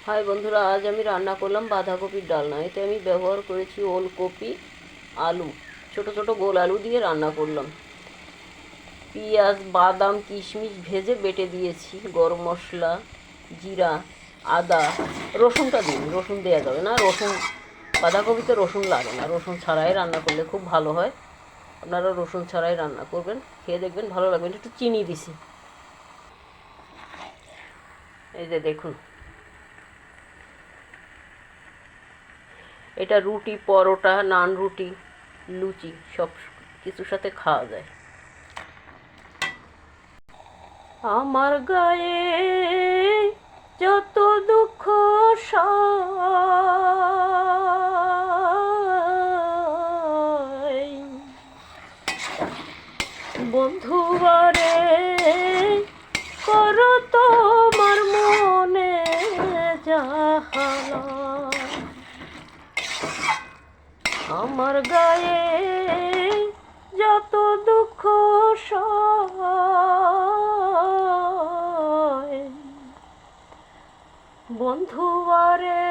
High বন্ধুরা, আজ আমি রান্না করলাম বাঁধাকপির ডালনা। এতে আমি ব্যবহার করেছি ওলকপি, আলু, ছোট ছোট গোল আলু দিয়ে রান্না করলাম। পেঁয়াজ, বাদাম, কিশমিশ ভেজে বেটে দিয়েছি, গরম মশলা, জিরা, আদা, রসুনটা দিন, রসুন দেওয়া যাবে না। রসুন, বাঁধাকপিতে রসুন লাগে না, রসুন ছাড়াই রান্না করলে খুব ভালো হয়। আপনারা রসুন ছাড়াই রান্না করবেন, খেয়ে দেখবেন ভালো লাগবে। একটু চিনি দিছি, এই যে দেখুন। এটা রুটি, পরোটা, নান, রুটি, লুচি সব কিছুর সাথে খাওয়া যায়। আমার গায়ে যত দুঃখ সয়, বন্ধুবারে করো তোমার মনে জাহালা। আমার গায়ে যত দুঃখ সয়, বন্ধুবারে